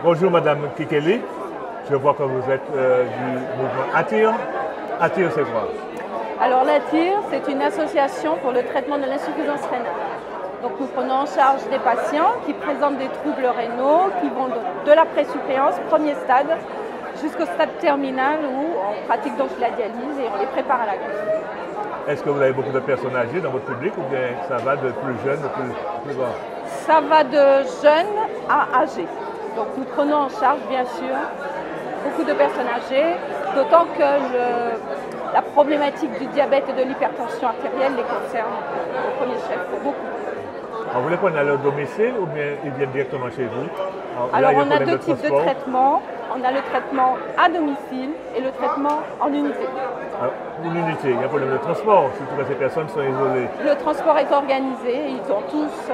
Bonjour Madame Kikeli, je vois que vous êtes du mouvement ATTIR. ATTIR c'est quoi? Alors l'ATTIR, c'est une association pour le traitement de l'insuffisance rénale. Donc nous prenons en charge des patients qui présentent des troubles rénaux, qui vont de la présuppléance, premier stade, jusqu'au stade terminal où on pratique donc la dialyse et on les prépare à la greffe. Est-ce que vous avez beaucoup de personnes âgées dans votre public ou bien ça va de plus jeunes à plus grands? Ça va de jeunes à âgés. Donc nous prenons en charge bien sûr beaucoup de personnes âgées, d'autant que la problématique du diabète et de l'hypertension artérielle les concerne au premier chef pour beaucoup. Alors, vous les prenez à leur domicile ou bien ils viennent directement chez vous? Alors on a deux types de traitements. On a le traitement à domicile et le traitement en unité. Alors, pour l'unité, il y a un problème de transport, surtout que ces personnes sont isolées. Le transport est organisé, ils ont tous,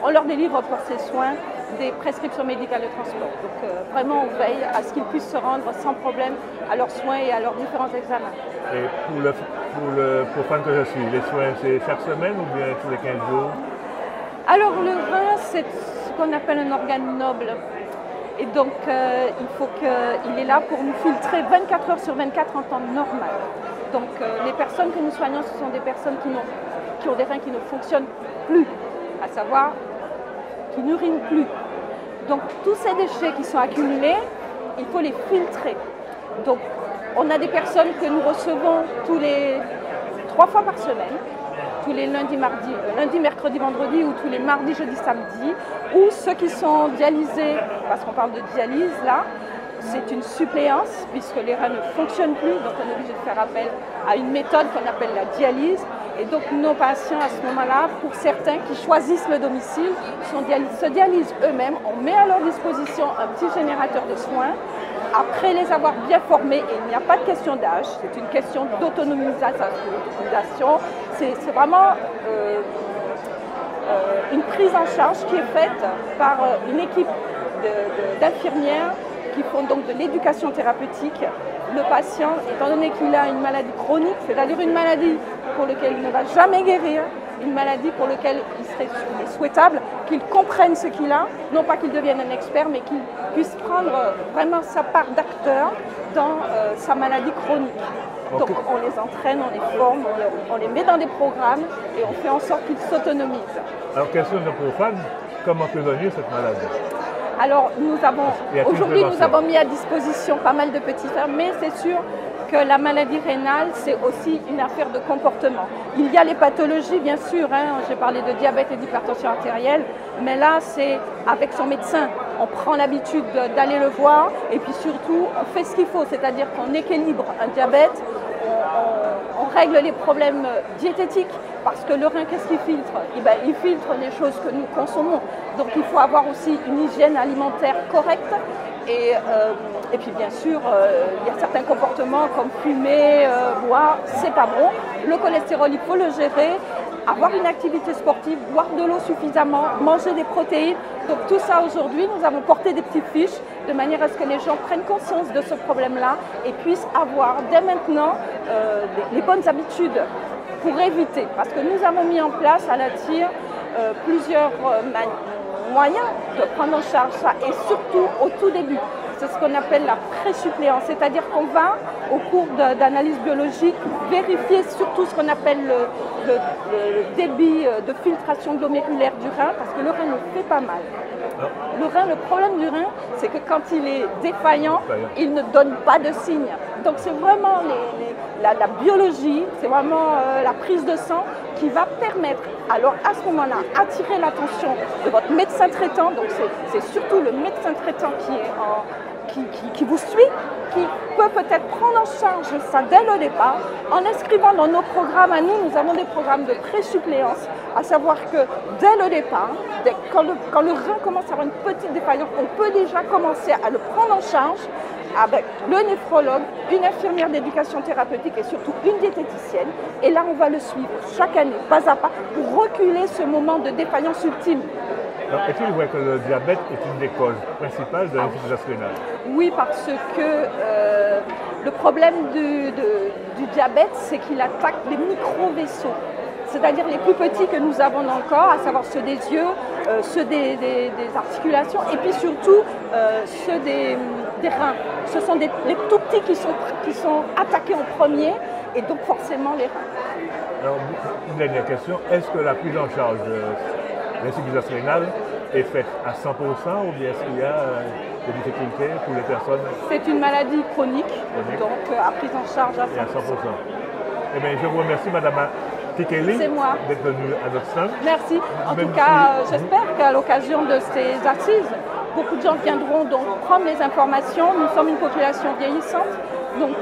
on leur délivre pour ces soins des prescriptions médicales de transport. Donc vraiment on veille à ce qu'ils puissent se rendre sans problème à leurs soins et à leurs différents examens. Et pour le profane que je suis, les soins c'est chaque semaine ou bien tous les 15 jours? Alors le rein c'est ce qu'on appelle un organe noble. Et donc, il faut qu'il est là pour nous filtrer 24 heures sur 24 en temps normal. Donc, les personnes que nous soignons, ce sont des personnes qui ont des reins qui ne fonctionnent plus, à savoir qui n'urinent plus. Donc, tous ces déchets qui sont accumulés, il faut les filtrer. Donc, on a des personnes que nous recevons 3 fois par semaine, tous les lundis, mercredis, vendredis ou tous les mardis, jeudis, samedis, ou ceux qui sont dialysés, parce qu'on parle de dialyse là, c'est une suppléance puisque les reins ne fonctionnent plus, donc on est obligé de faire appel à une méthode qu'on appelle la dialyse. Et donc nos patients à ce moment-là, pour certains qui choisissent le domicile, se dialysent eux-mêmes. On met à leur disposition un petit générateur de soins. Après les avoir bien formés, et il n'y a pas de question d'âge, c'est une question d'autonomisation, c'est vraiment une prise en charge qui est faite par une équipe d'infirmières qui font donc de l'éducation thérapeutique. Le patient, étant donné qu'il a une maladie chronique, c'est-à-dire une maladie pour laquelle il ne va jamais guérir, une maladie pour laquelle il est souhaitable qu'il comprenne ce qu'il a, non pas qu'il devienne un expert, mais qu'il puisse prendre vraiment sa part d'acteur dans sa maladie chronique. Donc on les entraîne, on les forme, on les met dans des programmes et on fait en sorte qu'ils s'autonomisent. Alors question de profane, comment prévenir cette maladie? Alors aujourd'hui nous avons mis à disposition pas mal de petits fermes, mais c'est sûr que la maladie rénale, c'est aussi une affaire de comportement. Il y a les pathologies, bien sûr, j'ai parlé de diabète et d'hypertension artérielle, mais là, c'est avec son médecin. On prend l'habitude d'aller le voir et puis surtout, on fait ce qu'il faut, c'est-à-dire qu'on équilibre un diabète, on règle les problèmes diététiques, parce que le rein, qu'est-ce qu'il filtre? Il filtre les choses que nous consommons. Donc il faut avoir aussi une hygiène alimentaire correcte. Et puis bien sûr, il y a certains comportements comme fumer, boire, c'est pas bon. Le cholestérol, il faut le gérer. Avoir une activité sportive, boire de l'eau suffisamment, manger des protéines. Donc tout ça aujourd'hui, nous avons porté des petites fiches de manière à ce que les gens prennent conscience de ce problème-là et puissent avoir dès maintenant les bonnes habitudes pour éviter. Parce que nous avons mis en place à l'ATTIR plusieurs moyens de prendre en charge ça et surtout au tout début. C'est ce qu'on appelle la présuppléance, c'est-à-dire qu'on va, au cours d'analyse biologique, vérifier surtout ce qu'on appelle le débit de filtration glomérulaire du rein, parce que le rein nous fait pas mal. Le problème du rein, c'est que quand il est défaillant, il ne donne pas de signes. Donc c'est vraiment la biologie, c'est vraiment la prise de sang qui va permettre, alors à ce moment-là, attirer l'attention de votre médecin traitant. Donc c'est surtout le médecin traitant qui vous suit, qui peut peut-être prendre en charge ça dès le départ, en inscrivant dans nos programmes à nous avons des programmes de présuppléance, à savoir que dès le départ, quand le rein commence à avoir une petite défaillance, on peut déjà commencer à le prendre en charge avec le néphrologue, une infirmière d'éducation thérapeutique et surtout une diététicienne. Et là, on va le suivre chaque année, pas à pas, pour reculer ce moment de défaillance ultime. Est-ce que vous voyez que le diabète est une des causes principales de l'insuffisance rénale? Oui, parce que le problème du diabète, c'est qu'il attaque les micro-vaisseaux, c'est-à-dire les plus petits que nous avons dans le corps, à savoir ceux des yeux, ceux des articulations et puis surtout ceux des reins. Ce sont les tout petits qui sont attaqués en premier et donc forcément les reins. Alors, une dernière question, est-ce que la prise en charge de l'insuffisance rénale est faite à 100% ou bien est-ce qu'il y a des difficultés pour les personnes? C'est une maladie chronique, donc à prise en charge à 100%. Et à 100%. Eh bien, je vous remercie, Madame Tikeli, d'être venue à notre stand. Merci. En tout cas, j'espère qu'à l'occasion de ces assises, beaucoup de gens viendront donc prendre les informations. Nous sommes une population vieillissante, donc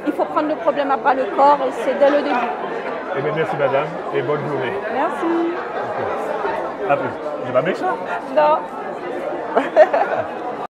il faut prendre le problème à bras le corps et c'est dès le début. Eh bien, merci, Madame, et bonne journée. Merci. Okay. À plus. Je vais pas méchant. Non.